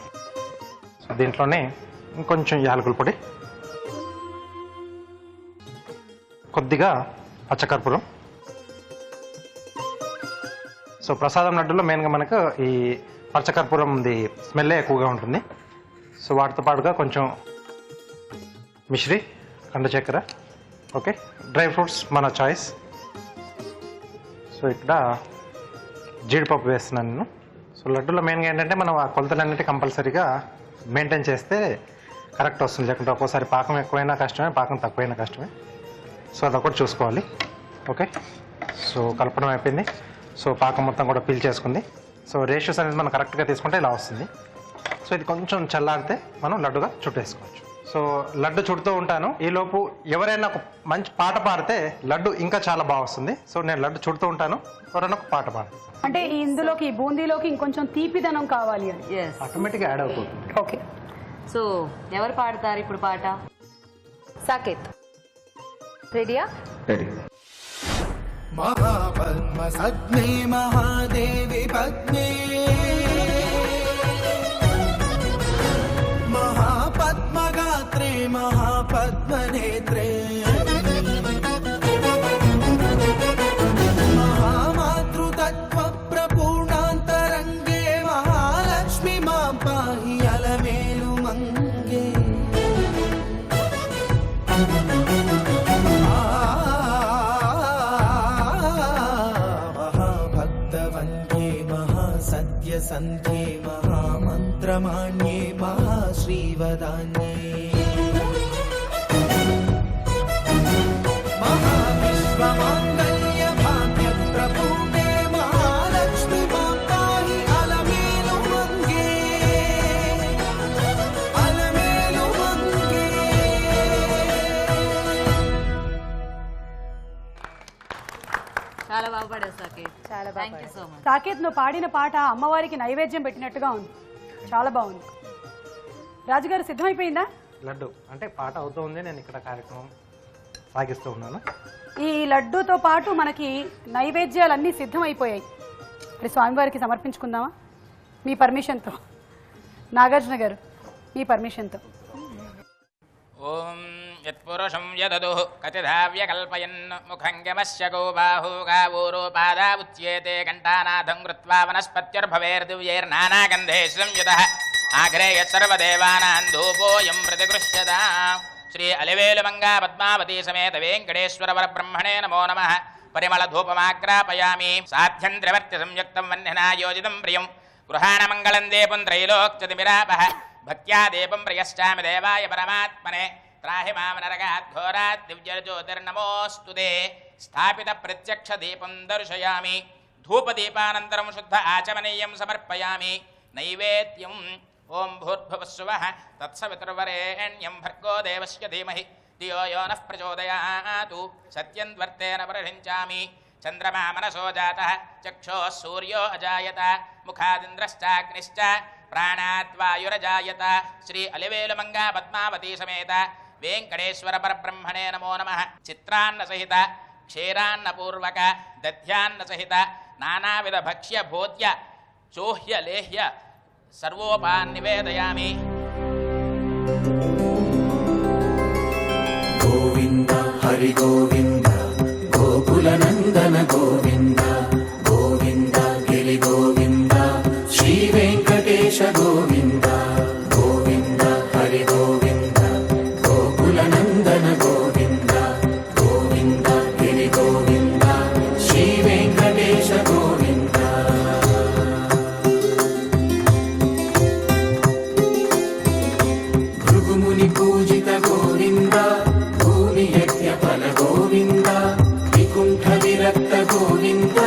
సో దీంట్లోనే ఇంకొంచెం యాలకుల పొడి, కొద్దిగా పచ్చకర్పూరం. సో ప్రసాదం లడ్డులో మెయిన్గా మనకు ఈ పచ్చకర్పూరంది స్మెల్లే ఎక్కువగా ఉంటుంది. సో వాటితో పాటుగా కొంచెం మిశ్రీ, కండ చక్కెర, ఓకే, డ్రై ఫ్రూట్స్ మన చాయిస్. సో ఇక్కడ జీడిపప్పు వేస్తున్నాను నేను. సో లడ్డూలో మెయిన్గా ఏంటంటే మనం ఆ కొలతలన్నిటి కంపల్సరీగా మెయింటైన్ చేస్తే కరెక్ట్ వస్తుంది. లేకుంటే ఒక్కోసారి పాకం ఎక్కువైనా కష్టమే, పాకం తక్కువైనా కష్టమే. సో అదొకటి చూసుకోవాలి. ఓకే, సో కలపడం అయిపోయింది. సో పాకం మొత్తం కూడా పీల్ చేసుకుంది. సో రేషియోస్ అనేది మనం కరెక్ట్గా తీసుకుంటే ఇలా వస్తుంది. సో ఇది కొంచెం చల్లారితే మనం లడ్డుగా చుట్టేసుకోవచ్చు. సో లడ్డు చుడుతూ ఉంటాను. ఈలోపు ఎవరైనా ఒక మంచి పాట పాడితే లడ్డు ఇంకా చాలా బాగా వస్తుంది. సో నేను లడ్డు చుడుతూ ఉంటాను, ఎవరైనా ఒక పాట పాడు. అంటే ఇందులోకి బూందీలోకి ఇంకొంచెం తీపిదనం కావాలి అని ఆటోమేటిక్గా యాడ్ అవుతుంది. ఓకే, సో ఎవరు పాడతారు ఇప్పుడు పాట? సాకేత్ రెడీయా? महापद्म सद्मे महादेवी पद्मे महापद्मगात्रे महापद्मनेत्रे महामातृतत्त्वप्रपूर्णान्तरङ्गे महालक्ष्मी मां पाहि अलमेलु मंगे सन्ध्ये महामन्त्रमाण्ये महाश्रीवदान्ये महाविश्वमाङ्गल्य भाग्यप्रपूर्णे महालक्ष्मी मां पाहि अलमेलु मंगे अलमेलु मंगे. చాలా బాగా పాడారు సాకేత్. చాలా thank you so much. Saketh నువ్వు పాడిన పాట అమ్మవారికి నైవేద్యం పెట్టినట్టుగా ఉంది, చాలా బాగుంది. రాజుగారు సిద్ధమైపోయిందా? లడ్డు అంటే పాట అవుతూ ఉంది, నేను ఇక్కడ కార్యక్రమం సాగిస్తూ ఉన్నాను. ఈ లడ్డూతో పాటు మనకి నైవేద్యాలన్నీ సిద్ధమైపోయాయి. మరి స్వామివారికి సమర్పించుకుందామా మీ పర్మిషన్తో? నాగార్జున గారు మీ పర్మిషన్తో. ఓం యత్పురుషం యదదుః కతిధా వ్యకల్పయన్ ముఖం గమస్య గో బాహు గావూరో పాదా ఉచ్యేతే ఘంటానాథం కృత్వా వనస్పత్యుర్భవేర్దివ్యైర్నానాగంధే సంయుతః ఆగ్రేయ సర్వదేవానాం ధూపోయం ప్రతిగృహ్యత. శ్రీ అలివేలుమంగా పద్మావతీ సమేత వెంకటేశ్వర వరబ్రహ్మణే నమో నమః. పరిమళ ధూపమాగ్రాపయామి. సాధ్యం త్రివర్తి సంయుక్తం వన్యనా యోజితం ప్రియం గృహాణ మంగళం దీపం త్రైలోక్యతిమిరాపః. భక్త్యా దీపం ప్రియశ్చామి దేవాయ పరమాత్మనే. త్రాహి మామనరగాత్ ఘోరాత్ దివ్యజ్యోతిర్నమోస్తుతే. స్థాపిత ప్రత్యక్ష దీపం దర్శయామి. ధూపదీపానంతరం శుద్ధ ఆచమనీయం సమర్పయామి. నైవేద్యం ఓం భూర్భువస్సువః తత్సవితుర్వరేణ్యం భర్గో దేవస్య ధీమహి ధియో యో నః ప్రచోదయాతు. సత్యం వర్తేన ప్రహించామి. చంద్రమా మనసో జాతః చక్షోః సూర్యో అజాయత ముఖాదింద్రశ్చాగ్నిశ్చ ప్రాణాద్వాయురజాయత. శ్రీ అలివేలుమంగా పద్మావతీ సమేత వెంకటేశ్వర పరబ్రహ్మణే నమో నమః. చిత్రాన్న సహిత క్షీరాన్నపూర్వక దధ్యాన్న సహిత నానావిధ భక్ష్య భోజ్య చోహ్య లేహ్య సర్వోపాన్ నివేదయామి. గోవింద హరి గోవింద గోకులనందన గోవింద గోవింద గిరి గోవింద శ్రీ వెంకటేశ గోవింద గోవింద హరి గోవింద గోకులనందన గోవింద గోవింద గిరి గోవింద శ్రీ వెంకటేశ గోవింద. భృగుముని పూజిత గోవింద భూమి యజ్ఞ ఫల గోవింద వికుంఠ విరక్త గోవింద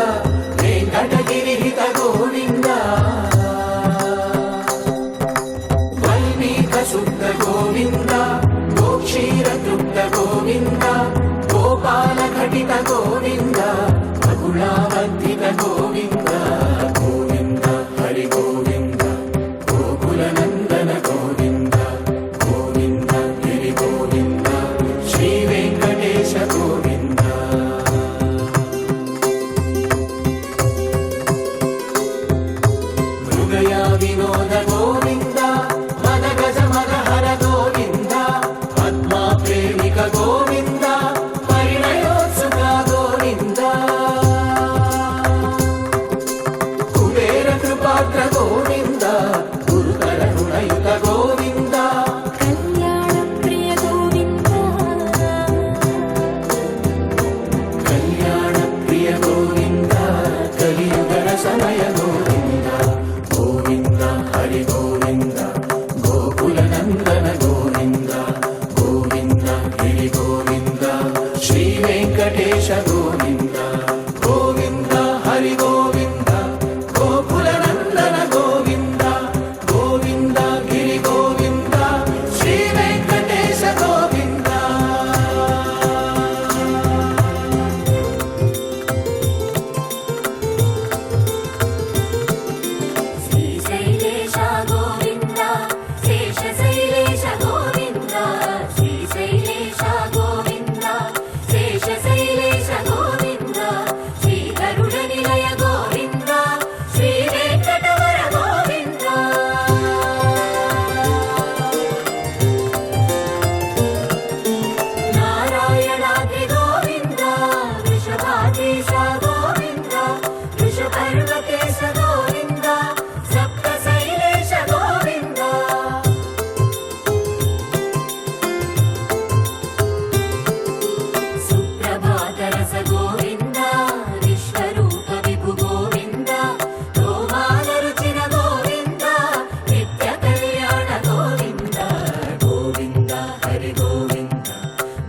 వెంకటగిరిహిత గోవింద వల్మీక శుద్ధ గోవింద గోక్షీర తృప్త గోవింద గోపాల ఘటిత గోవింద కరుణావర్ధిత గోవింద గోవింద హరి గోవింద గోకులనందన గోవింద గోవింద గిరి గోవింద శ్రీ వెంకటేశ గోవింద మృగయా వినోద గోవింద మద గజ మదహర గోవింద పద్మా ప్రేమిక గోవింద పరిణయోత్సుక గోవింద కుబేర కృపాగ్ర గోవింద గురుకర రుణయుత గోవింద కళ్యాణ ప్రియ గోవింద కళ్యాణ ప్రియ గోవింద కలియుగ సమయ గోవింద గోవింద హరి గోవింద గోకులనందన గోవింద గోవింద గిరి గోవింద శ్రీ వెంకటేశ గోవింద గోవింద హరి గోవింద గోకులనందన గోవింద గోవింద గిరి గోవింద శ్రీ వెంకటేశ గోవింద శ్రీశైలేశ గోవింద శేషశైలేశ గోవింద శ్రీశైలేశ గోవింద శేషశైలేశ గోవింద శ్రీ గరుడ నిలయ గోవింద శ్రీ వెంకటవర గోవింద నారాయణాద్రి గోవింద వృషభాధీశ గోవింద వృషపర్వతేశ గోవింద సప్త శైలేశ గోవింద సుప్రభాతరస గోవింద విశ్వరూప విభు గోవింద గోమాల రుచిన గోవింద నిత్య కళ్యాణ గోవింద గోవింద హరి గోవింద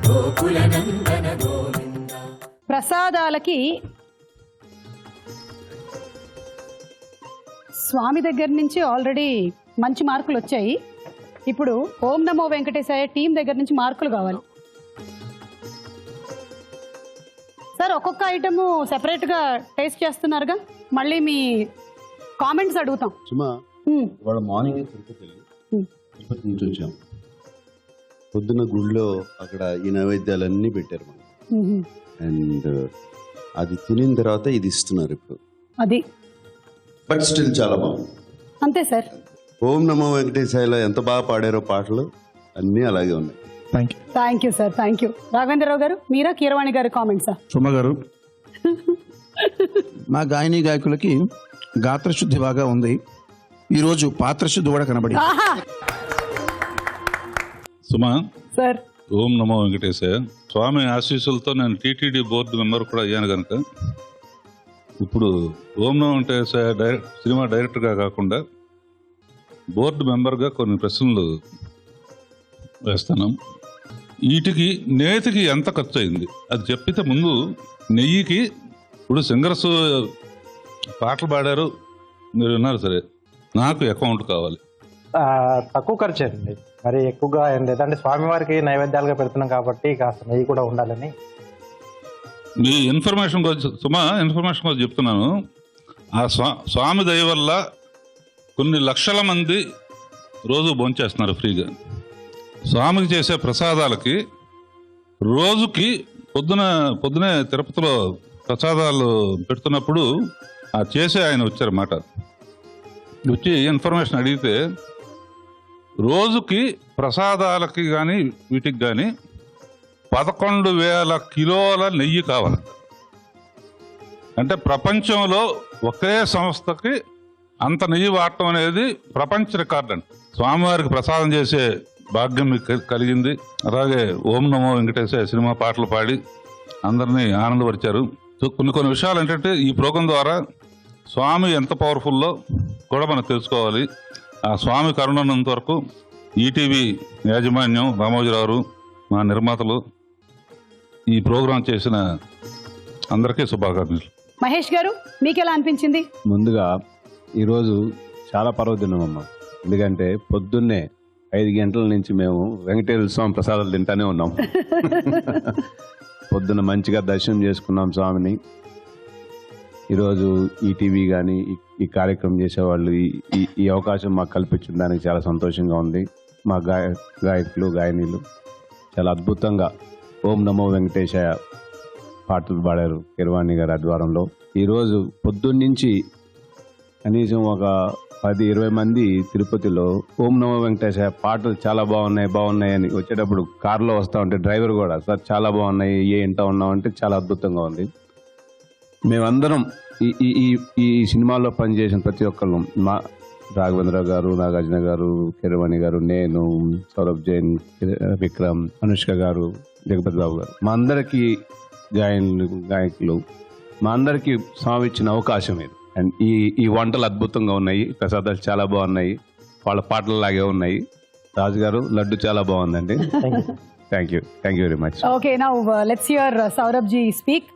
గోకులనందన గోవింద. ప్రసాదాలకి స్వామి దగ్గర నుంచి ఆల్రెడీ మంచి మార్కులు వచ్చాయి. ఇప్పుడు ఓం నమో వెంకటేశాయ టీం దగ్గర నుంచి మార్కులు కావాలి. సార్ ఒక్కొక్క ఐటము సెపరేట్గా టేస్ట్ చేస్తున్నారుగా, మళ్ళీ మీ కామెంట్స్ అడుగుతాం. సుమా ఇవాళ మార్నింగ్ తిరుపతి వెళ్ళి తిరుపతి నుంచి వచ్చాం. పొద్దున్న గుడిలో అక్కడ ఈ నైవేద్యాలన్నీ పెట్టారు మనం. అండ్ అది తినిన తర్వాత ఇది ఇస్తున్నారు ఇప్పుడు. అది బట్ స్టిల్ చాలా బాగుంది. అంతే సార్. ఓం నమో వెంకటేశాయలో ఎంత బాగా పాడారో పాటలు అన్నీ అలాగే ఉన్నాయి. Thank you sir, thank you. Raghavendra Rao గారు, మీరా కీరవాణి గారి కామెంట్సా? సుమ గారు, మా గాయని గాయకులకి గాత్రశుద్ధి బాగా ఉంది. ఈరోజు పాత్రశుద్ధి కూడా కనబడి. సుమా సార్, ఓం నమో వెంకటేశాయ. స్వామి ఆశీస్సులతో నేను టీటీడీ బోర్డు మెంబర్ కూడా అయ్యాను కనుక ఇప్పుడు ఓం నమో వెంకటేశాయ సినిమా డైరెక్టర్గా కాకుండా బోర్డు మెంబర్గా కొన్ని ప్రశ్నలు వేస్తాను. వీటికి నేతికి ఎంత ఖర్చు అయింది అది చెప్పితే ముందు నెయ్యికి ఇప్పుడు సింగర్స్ పాటలు పాడారు, మీరు విన్నారు, సరే నాకు అకౌంట్ కావాలి. తక్కువ ఖర్చు అండి, మరి ఎక్కువగా ఏం లేదంటే స్వామివారికి నైవేద్యాలుగా పెడుతున్నాం కాబట్టి కాస్త నెయ్యి కూడా ఉండాలని. మీ ఇన్ఫర్మేషన్ సుమా ఇన్ఫర్మేషన్ కోసం చెప్తున్నాను. ఆ స్వామి దయ వల్ల కొన్ని లక్షల మంది రోజు భోంచేస్తున్నారు ఫ్రీగా. స్వామికి చేసే ప్రసాదాలకి రోజుకి పొద్దునే తిరుపతిలో ప్రసాదాలు పెడుతున్నప్పుడు ఆ చేసే ఆయన వచ్చారన్నమాట. వచ్చి ఇన్ఫర్మేషన్ అడిగితే రోజుకి ప్రసాదాలకి కానీ వీటికి కానీ 11,000 కిలోల నెయ్యి కావాలి. అంటే ప్రపంచంలో ఒకే సంస్థకి అంత నెయ్యి వాడటం అనేది ప్రపంచ రికార్డ్ అండి. స్వామివారికి ప్రసాదం చేసే భాగ్యం మీకు కలిగింది. అలాగే ఓం నమో వెంకటేశాయ సినిమా పాటలు పాడి అందరినీ ఆనందపరిచారు. సో కొన్ని విషయాలు ఏంటంటే ఈ ప్రోగ్రాం ద్వారా స్వామి ఎంత పవర్ఫుల్లో కూడా మనం తెలుసుకోవాలి. ఆ స్వామి కరుణన్నంత వరకు ఈటీవీ యాజమాన్యం, రామోజీరావు, మా నిర్మాతలు, ఈ ప్రోగ్రాం చేసిన అందరికీ శుభాకాంక్షలు. మహేష్ గారు, మీకు ఎలా అనిపించింది? ముందుగా ఈరోజు చాలా పర్వదినం అమ్మ. ఎందుకంటే పొద్దున్నే 5 గంటల నుంచి మేము వెంకటేశ్వర స్వామి ప్రసాదాలు తింటానే ఉన్నాం. పొద్దున్న మంచిగా దర్శనం చేసుకున్నాం స్వామిని. ఈరోజు ఈటీవీ కానీ ఈ కార్యక్రమం చేసేవాళ్ళు ఈ అవకాశం మాకు కల్పించిన దానికి చాలా సంతోషంగా ఉంది. మా గాయకులు గాయనీలు చాలా అద్భుతంగా ఓం నమో వెంకటేశాయ పాటలు పాడారు కీరవాణి గారి ఆధ్వర్యంలో. ఈరోజు పొద్దున్నుంచి కనీసం ఒక 10-20 మంది తిరుపతిలో ఓం నమో వెంకటేశాయ పాటలు చాలా బాగున్నాయి అని వచ్చేటప్పుడు కారులో వస్తూ ఉంటే డ్రైవర్ కూడా సార్ చాలా బాగున్నాయి వింటూ ఉన్నామంటే చాలా అద్భుతంగా ఉంది. మేమందరం ఈ సినిమాలో పనిచేసిన ప్రతి ఒక్కళ్ళు, మా రాఘవేంద్ర గారు, నాగార్జున గారు, కీరవాణి గారు, నేను, సౌరభ్ జైన్, విక్రమ్, అనుష్క గారు, జగపతి బాబు గారు, మా అందరికీ గాయకులు, మా అందరికీ స్వామి ఇచ్చిన అవకాశం ఇది. అండ్ ఈ వంటలు అద్భుతంగా ఉన్నాయి, ప్రసాదాలు చాలా బాగున్నాయి, వాళ్ళ పాటలు లాగే ఉన్నాయి. రాజు గారు లడ్డు చాలా బాగుందండి. Thank you very much. Okay, now let's hear Saurabh ji speak.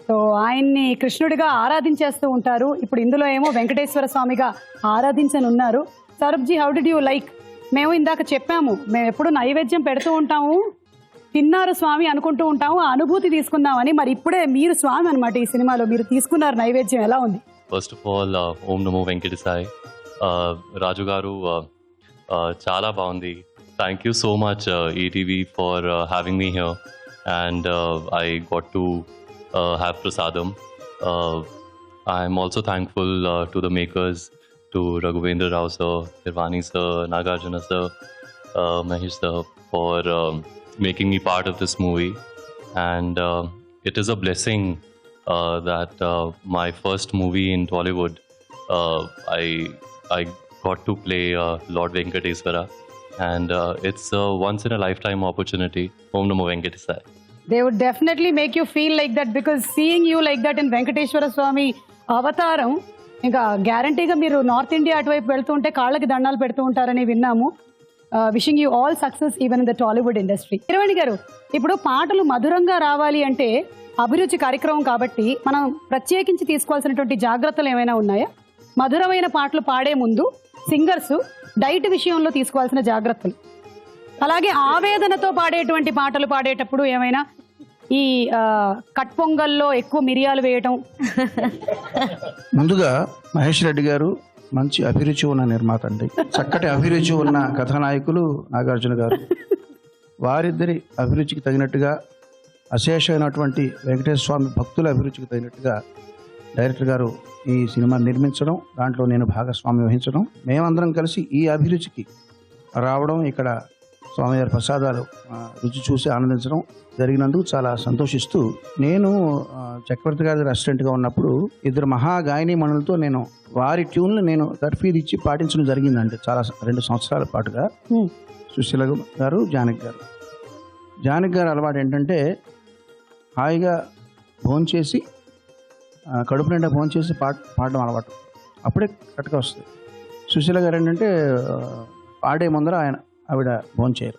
So ఆయన్ని కృష్ణుడిగా ఆరాధించేస్తూ ఉంటారు, ఇప్పుడు ఇందులో ఏమో వెంకటేశ్వర స్వామిగా ఆరాధించనున్నారు. Saurabh ji, how did you like? మేము ఇందాక చెప్పాము, మేము ఎప్పుడు నైవేద్యం పెడుతూ ఉంటాము, తిన్నారు స్వామి అనుకుంటూ ఉంటాము, ఆ అనుభూతి తీసుకుందామని. మరి ఇప్పుడే మీరు స్వామి అనమాట ఈ సినిమాలో, మీరు తీసుకున్నారు నైవేద్యం, ఎలా ఉంది? ఫస్ట్ ఆఫ్ ఆల్ ఓం నమో వెంకటేశాయ. రాజు గారు చాలా బాగుంది. Thank you so much ETV for having me here and I got to have prasadam. I am also thankful to the makers, to Raghavendra Rao sir, Kirwani sir, Nagarjuna sir, Mahesh sir for making me part of this movie. And it is a blessing that my first movie in Tollywood, I got to play Lord Venkateswara, and it's a once in a lifetime opportunity. Om Namo Venkatesaya. They would definitely make you feel like that, because seeing you like that in Venkateswara Swami అవతారం, ఇంకా గ్యారంటీగా మీరు north India అటువైపు వెళ్తూ ఉంటే కాళ్ళకి దండాలు పెడుతూ ఉంటారని విన్నాము. Wishing you all success even in the Tollywood industry. Keeravani గారు, ఇప్పుడు పాటలు మధురంగా రావాలి అంటే అభిరుచి కార్యక్రమం కాబట్టి మనం ప్రత్యేకించి తీసుకోవాల్సినటువంటి జాగ్రత్తలు ఏమైనా ఉన్నాయా? మధురమైన పాటలు పాడే ముందు సింగర్స్ డైట్ విషయంలో తీసుకోవాల్సిన జాగ్రత్తలు, అలాగే ఆవేదనతో పాడేటువంటి పాటలు పాడేటప్పుడు ఏమైనా ఈ కట్ పొంగల్లో ఎక్కువ మిరియాలు వేయటం. ముందుగా మహేష్ రెడ్డి గారు మంచి అభిరుచి ఉన్న నిర్మాత అండి, చక్కటి అభిరుచి ఉన్న కథానాయకులు నాగార్జున గారు. వారిద్దరి అభిరుచికి తగినట్టుగా, అశేషమైనటువంటి వెంకటేశ్వర స్వామి భక్తుల అభిరుచికి తగినట్టుగా డైరెక్టర్ గారు ఈ సినిమా నిర్మించడం, దాంట్లో నేను భాగస్వామ్యం వహించడం, మేమందరం కలిసి ఈ అభిరుచికి రావడం, ఇక్కడ స్వామివారి ప్రసాదాలు రుచి చూసి ఆనందించడం జరిగినందుకు చాలా సంతోషిస్తూ, నేను చక్రవర్తి గారి రెస్టారెంట్గా ఉన్నప్పుడు 2 మహా గాయని మణులతో నేను వారి ట్యూన్లు నేను తర్ఫీదు ఇచ్చి పాటించడం జరిగిందండి చాలా 2 సంవత్సరాల పాటుగా. సుశీల గారు, జానకి గారు. జానకి గారు అలవాటు ఏంటంటే హాయిగా భోంచేసి కడుపు నిండా భోంచేసి పాడడం అలవాటు, అప్పుడే కరెక్ట్గా వస్తుంది. సుశీల గారు ఏంటంటే పాడే ముందర ఆవిడ భోంచేయరు,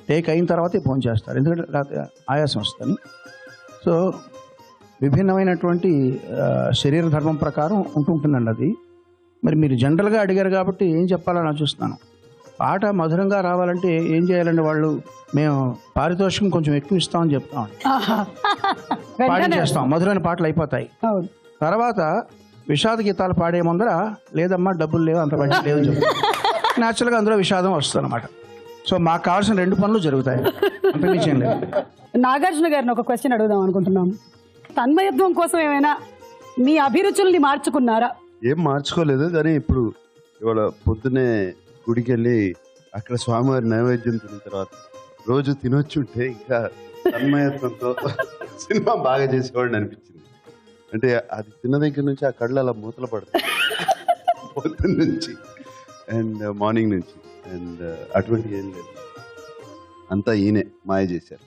టేక్ అయిన తర్వాతే భోంచేస్తారు, ఎందుకంటే ఆయాసం వస్తుంది. సో విభిన్నమైనటువంటి శరీర ధర్మం ప్రకారం ఉంటుందండి అది. మరి మీరు జనరల్గా అడిగారు కాబట్టి ఏం చెప్పాలని చూస్తున్నాను. పాట మధురంగా రావాలంటే ఏం చేయాలండి? వాళ్ళు మేము పారితోషికం కొంచెం ఎక్కువ ఇస్తామని చెప్తామండి, పాడించేస్తాం, మధురైన పాటలు అయిపోతాయి. తర్వాత విషాద గీతాలు పాడే ముందర లేదమ్మా డబ్బులు లేవు, అంత బడ్జెట్ లేవని చెప్తాం. న్యాచురల్గా అందులో విషాదం వస్తుంది అనమాట. సో మాకు కావాల్సిన 2 పనులు జరుగుతాయి, అంతకుమించి ఏం లేదు. నాగార్జున గారిని ఒక క్వశ్చన్ అడుగుదాం అనుకుంటున్నాము. తన్మయత్వం కోసం ఏమైనా మీ అభిరుచుల్ని మార్చుకున్నారా? ఏం మార్చుకోలేదు, కానీ ఇప్పుడు ఇవాళ పొద్దునే గుడికి వెళ్ళి అక్కడ స్వామివారి నైవేద్యం తిన్న తర్వాత రోజు తినొచ్చుంటే ఇంకా తన్మయత్వంతో సినిమా బాగా చేసేవాడిని అనిపించింది. అంటే అది తిన్న దగ్గర నుంచి ఆ కళ్ళు అలా మూతలు పడతాయి పొద్దున్న నుంచి అండ్ మార్నింగ్ నుంచి. అండ్ అటువంటి ఏం లేదు, అంతా ఈయనే మాయ చేశారు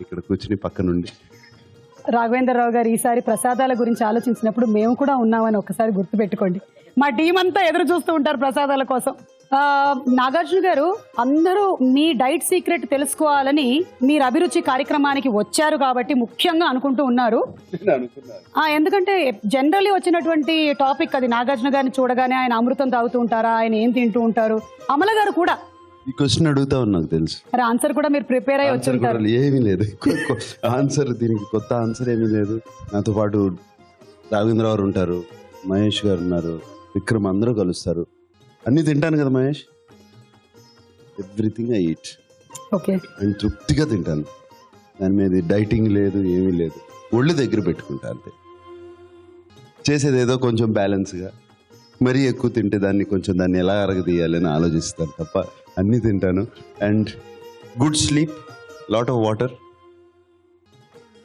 ఇక్కడ కూర్చుని పక్క నుండి. రాఘవేంద్రరావు గారు ఈసారి ప్రసాదాల గురించి ఆలోచించినప్పుడు మేము కూడా ఉన్నామని ఒకసారి గుర్తుపెట్టుకోండి. మా టీం అంతా ఎదురు చూస్తూ ఉంటారు ప్రసాదాల కోసం. నాగార్జున గారు, అందరూ మీ డైట్ సీక్రెట్ తెలుసుకోవాలని మీరు అభిరుచి కార్యక్రమానికి వచ్చారు కాబట్టి ముఖ్యంగా అనుకుంటూ ఉన్నారు. ఎందుకంటే జనరల్లీ వచ్చినటువంటి టాపిక్ అది. నాగార్జున గారిని చూడగానే ఆయన అమృతం తాగుతూ ఉంటారా, ఆయన ఏం తింటూ ఉంటారు? అమల గారు కూడా ఈ క్వశ్చన్ అడుగుతా నాకు తెలుసు, ఆన్సర్ కూడా మీరు ప్రిపేర్ అయ్యి వచ్చి ఉంటారు. ఏమీ లేదు ఆన్సర్, దీనికి కొత్త ఆన్సర్ ఏమీ లేదు. నాతో పాటు రాఘవేంద్ర గారు ఉంటారు, మహేష్ గారు ఉన్నారు, విక్రమ్, అందరూ కలుస్తారు. అన్నీ తింటాను కదా Mahesh, everything I eat. Okay. And తృప్తిగా తింటాను. దాని మీద డైటింగ్ లేదు, ఏమీ లేదు, ఒళ్ళు దగ్గర పెట్టుకుంటా అంతే. చేసేది ఏదో కొంచెం బ్యాలెన్స్గా, మరీ ఎక్కువ తింటే దాన్ని ఎలా అరగదీయాలని ఆలోచిస్తాను తప్ప అన్నీ తింటాను. And good sleep, lot of water,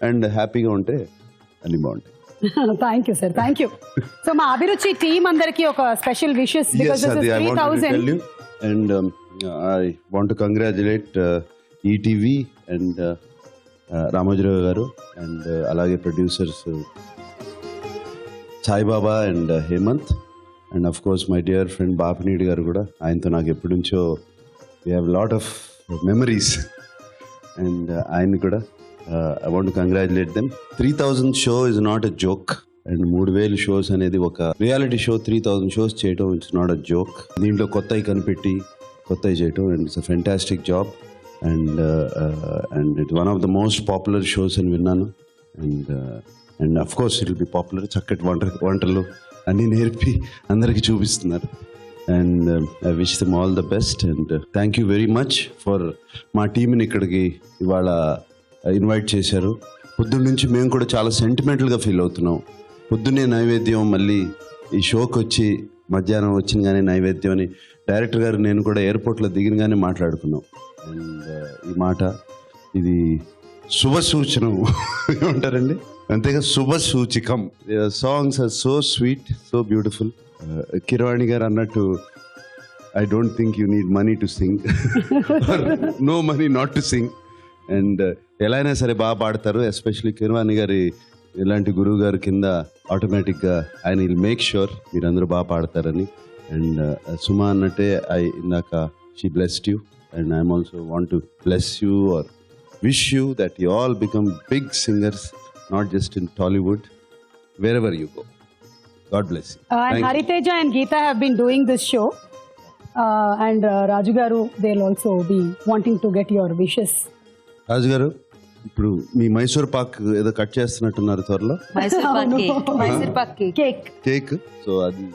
and హ్యాపీగా ఉంటే అన్నీ బాగుంటాయి. Thank you sir, thank you. So మా అభిరుచి టీమ్ అందరికి ఒక special wishes because this is 3000. And I want to congratulate ETV and Ramoji Rao గారు, అండ్ అలాగే producers Saibaba and Hemant, and of course my dear friend బాపినీడి గారు కూడా. ఆయనతో నాకు ఎప్పటి నుంచో we have lot of memories. And ఆయన కూడా I want to congratulate them. 3000 show is not a joke. And 3000 shows అనేది ఒక రియాలిటీ షో 3000 షోస్ చేయటం ఇట్స్ నాట్ అ జోక్. దీంట్లో కొత్తవి కనిపెట్టి కొత్తవి చేయటం, and it's a fantastic job. And it one of the most popular shows అని విన్నాను. And of course it will be popular. చక్కటి వంటలు అన్నీ నేర్పి అందరికీ చూపిస్తున్నారు. And I wish them all the best. And thank you very much for మా టీంని ఇక్కడికి ఇవాళ ఇన్వైట్ చేశారు. పొద్దున్న నుంచి మేము కూడా చాలా సెంటిమెంటల్గా ఫీల్ అవుతున్నాం. పొద్దున్నే నైవేద్యం, మళ్ళీ ఈ షోకి వచ్చి మధ్యాహ్నం వచ్చినగానే నైవేద్యం అని డైరెక్టర్ గారు నేను కూడా ఎయిర్పోర్ట్లో దిగినగానే మాట్లాడుకున్నాం. అండ్ ఈ మాట ఇది శుభ సూచనం ఏమంటారండి, అంతేగా శుభ సూచికం. Songs are so sweet, so beautiful. Keeravani గారు అన్నట్టు I don't think you need money to sing, no money not to sing. And ఎలా అయినా సరే బాగా పాడతారు. ఎస్పెషల్లీ కిరవాణి గారి ఇలాంటి గురువు గారి కింద ఆటోమేటిక్గా ఆయన విల్ మేక్ ష్యూర్ మీరందరూ బాగా పాడతారని. అండ్ సుమా అన్నట్టే ఇందాక she blessed you, and I'm also want to bless you or wish you that you all become big singers, not just in Tollywood, wherever you go. God bless you. And Hariteja and Geeta have been doing this show, and Raju garu, they'll also be wanting to get your wishes. Raju garu, ఇప్పుడు మీ మైసూర్ పాక్ ఏదో cut చేస్తున్నట్టున్నారు త్వరలో. Mysore Pak cake. So అది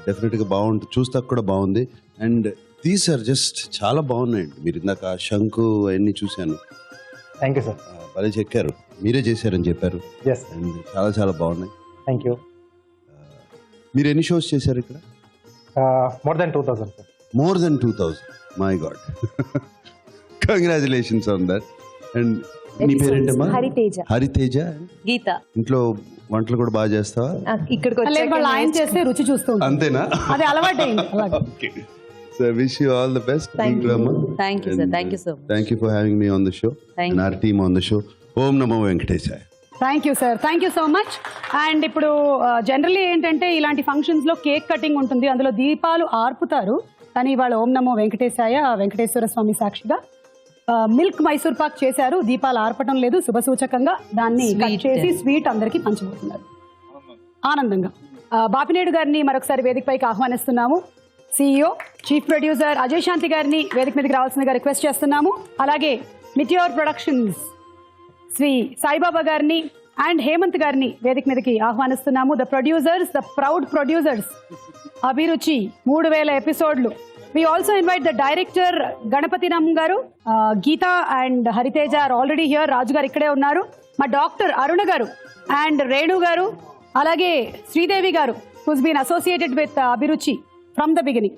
డెఫినెట్గా బాగుంటుంది, చూస్తాక కూడా బాగుంది. And these are just చాలా బాగున్నాయండి. మీరు ఇందాక శంకు అవన్నీ చూశాను. Thank you sir. భలే చెక్కారు, మీరే చేశారని చెప్పారు. అండ్ చాలా చాలా బాగున్నాయి. Thank you. మీరు ఎన్ని షోస్ చేశారు ఇక్కడ? More than 2000 sir. More than 2000. My God, congratulations on that. And నీ పేరేంటమ్మా? హరితేజ. గీత. ఇంట్లో వంటలు కూడా బాగా చేస్తావా? ఇక్కడికి ఆయన చేస్తే రుచి చూస్తూ ఉంటాం. అంతేనా? అది అలవాటైంది. So I wish you all the best. Thank you, sir. Thank you so much. Thank you for having me on the show. And our team on the show. Om Namo Venkatesaya. Thank you sir, thank you so much. And ఇప్పుడు generally ఏంటంటే ఇలాంటి ఫంక్షన్స్లో cake cutting ఉంటుంది, అందులో దీపాలు ఆర్పుతారు. కానీ ఇవాళ ఓం నమో వెంకటేశాయ, వెంకటేశ్వర స్వామి సాక్షిగా మిల్క్ మైసూర్ పాక్ చేశారు. దీపాలు ఆర్పటం లేదు, శుభ సూచకంగా దాన్ని కట్ చేసి స్వీట్ అందరికీ పంచబోతున్నారు ఆనందంగా. బాపినేడు గారిని మరొకసారి వేదికపైకి ఆహ్వానిస్తున్నాము. CEO, చీఫ్ ప్రొడ్యూసర్ అజయ్ శాంతి గారిని వేదిక మీదకి రావాల్సిందిగా రిక్వెస్ట్ చేస్తున్నాము. అలాగే మిటియోర్ ప్రొడక్షన్స్ శ్రీ సాయిబాబా గారిని అండ్ హేమంత్ గారిని వేదిక మీదకి ఆహ్వానిస్తున్నాము. The producers, the proud producers, Abhiruchi 3000 ఎపిసోడ్లు. We also invite the director Ganapathiram గారు. Geetha and Hariteja are already here. Raju గారు ఇక్కడే ఉన్నారు. మా డాక్టర్ అరుణ గారు అండ్ రేణు గారు, అలాగే శ్రీదేవి గారు, హూస్ బీన్ అసోసియేటెడ్ విత్ అభిరుచి from the beginning.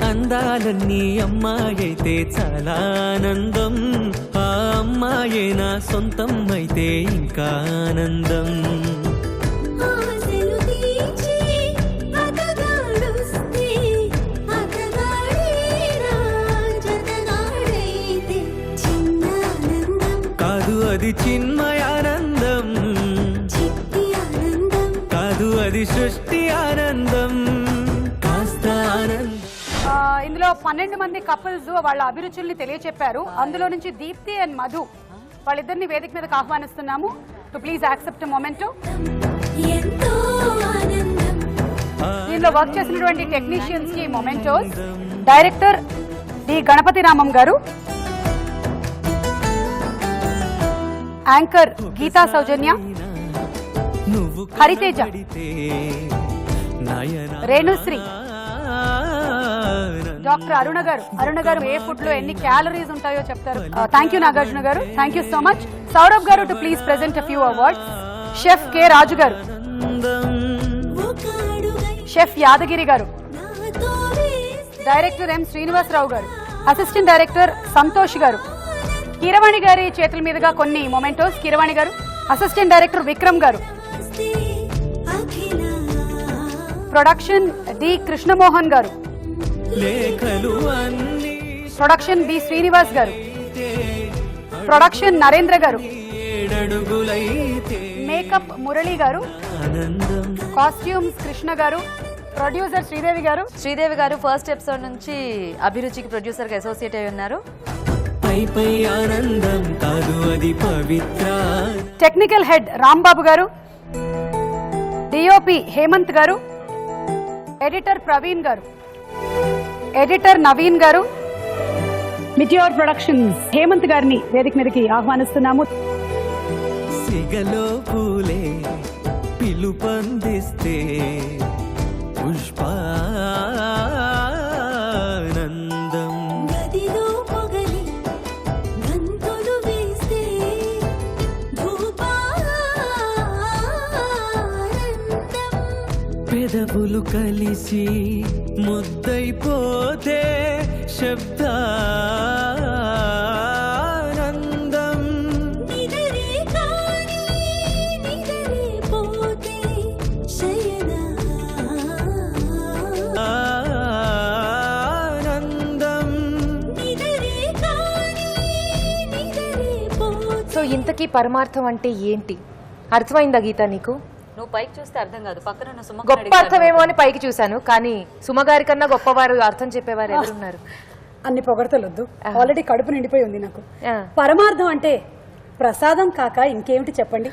అందాలన్నీ అమ్మాయైతే చాలా ఆనందం, ఆ అమ్మాయే నా సొంతం అయితే ఇంకా ఆనందం. కాదు అది చిన్మయానందం, కాదు అది సృష్టి ఆనందం. కాస్త ఆనందం. ఇందులో 12 మంది కపుల్స్ వాళ్ళ అభిరుచుల్ని తెలియచెప్పారు. అందులో నుంచి దీప్తి అండ్ మధు వాళ్ళిద్దరిని వేదిక మీదకి ఆహ్వానిస్తున్నాము. To please accept memento. దీనిలో వర్క్ చేసినటువంటి టెక్నీషియన్స్ కి mementos. Director D Ganapathi Ramam గారు, యాంకర్ గీతా సౌజన్య, హరితేజ, రేణుశ్రీ, డాక్టర్ అరుణ గారు ఏ ఫుడ్ లో ఎన్ని క్యాలరీస్ ఉంటాయో చెప్తారు. థ్యాంక్ యూ నాగార్జున గారు, thank you so much. Saurabh గారు to please present few awards. Chef K Raju గారు, షెఫ్ యాదగిరి గారు, డైరెక్టర్ ఎం శ్రీనివాసరావు గారు, అసిస్టెంట్ డైరెక్టర్ సంతోష్ గారు, కీరవాణి గారి చేతుల మీదుగా కొన్ని మొమెంటోస్. కీరవాణి గారు, అసిస్టెంట్ డైరెక్టర్ విక్రమ్ గారు, ప్రొడక్షన్ డి కృష్ణమోహన్ గారు, ప్రొడక్షన్ బి శ్రీనివాస్ గారు, ప్రొడక్షన్ నరేంద్ర గారు, మేకప్ మురళి గారు, కాస్ట్యూమ్స్ కృష్ణ గారు, ప్రొడ్యూసర్ శ్రీదేవి గారు ఫస్ట్ ఎపిసోడ్ నుంచి అభిరుచికి ప్రొడ్యూసర్ గా అసోసియేట్ అయి ఉన్నారు. ఆనందం కాదు అది పవిత్ర. టెక్నికల్ హెడ్ రాంబాబు గారు, డిఓపి హేమంత్ గారు, ఎడిటర్ ప్రవీణ్ గారు, ఎడిటర్ నవీన్ గారు, మిటియోర్ ప్రొడక్షన్స్ హేమంత్ గారిని వేదిక మీదకి ఆహ్వానిస్తున్నాము. సిగలో పూలే పిలుపందిస్తే పుష్పానందం. పెదవులు కలిసి ముద్దైపోతే శబ్దానందం. సో ఇంతకీ పరమార్థం అంటే ఏంటి? అర్థమైందా గీత నీకు? నువ్వు పైకి చూస్తే అర్థం కాదు, పక్కన ఉన్న సుమ గొప్ప అర్థమేమో అని పైకి చూశాను, కానీ సుమగారి కన్నా గొప్పవారు అర్థం చెప్పేవారు ఎవరున్నారు? అన్ని పొగడతలొద్దు, ఆల్రెడీ కడుపు నిండిపోయి ఉంది నాకు. పరమార్థం అంటే ప్రసాదం కాక ఇంకేమిటి చెప్పండి.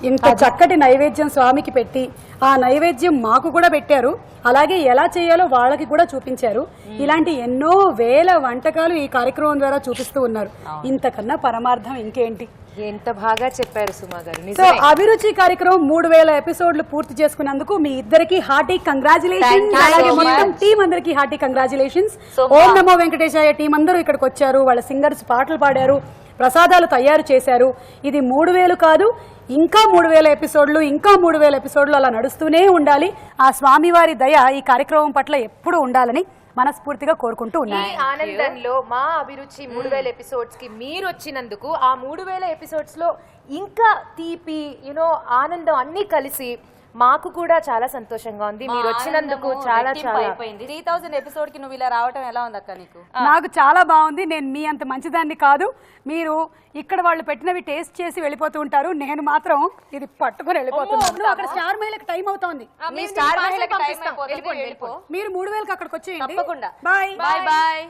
ఇంత చక్కటి నైవేద్యం స్వామికి పెట్టి ఆ నైవేద్యం మాకు కూడా పెట్టారు, అలాగే ఎలా చేయాలో వాళ్ళకి కూడా చూపించారు. ఇలాంటి ఎన్నో వేల వంటకాలు ఈ కార్యక్రమం ద్వారా చూపిస్తూ ఉన్నారు. ఇంతకన్నా పరమార్థం ఇంకేంటి? ఎంత బాగా చెప్పారు సుమా గారు. సో అభిరుచి కార్యక్రమం 3000 ఎపిసోడ్లు పూర్తి చేసుకున్నందుకు మీ ఇద్దరికి హార్టీ కంగ్రాచులేషన్స్. అలాగే మొత్తం టీం అందరికి హార్టీ కంగ్రాచులేషన్స్. ఓం నమో వెంకటేశాయ టీం అందరూ ఇక్కడికి వచ్చారు, వాళ్ళ సింగర్స్ పాటలు పాడారు, ప్రసాదాలు తయారు చేశారు. ఇది 3000 కాదు, ఇంకా 3000 ఎపిసోడ్లు, ఇంకా 3000 ఎపిసోడ్లు అలా నడుస్తూనే ఉండాలి. ఆ స్వామివారి దయ ఈ కార్యక్రమం పట్ల ఎప్పుడు ఉండాలని మనస్ఫూర్తిగా కోరుకుంటూ ఉన్నాను. ఈ ఆనందంలో మా అభిరుచి 3000 ఎపిసోడ్స్ కి మీరు వచ్చినందుకు, ఆ 3000 ఎపిసోడ్స్ లో ఇంకా తీపి ఆనందం అన్ని కలిసి మాకు కూడా చాలా సంతోషంగా ఉంది. మీరు వచ్చినందుకు చాలా చాలా 3000 ఎపిసోడ్ కి నువ్వు ఇలా రావటం ఎలా ఉంది అక్క నీకు? నాకు చాలా బాగుంది. నేను మీ అంత మంచిదాన్ని కాదు. మీరు ఇక్కడ వాళ్ళు పెట్టినవి టేస్ట్ చేసి వెళ్ళిపోతూ ఉంటారు, నేను మాత్రం ఇది పట్టుకుని వెళ్ళిపోతున్నాను. అక్కడ స్టార్ మహిళకి టైం అవుతోంది. మీరు 3000కి అక్కడికి వచ్చేయండి. Bye bye bye.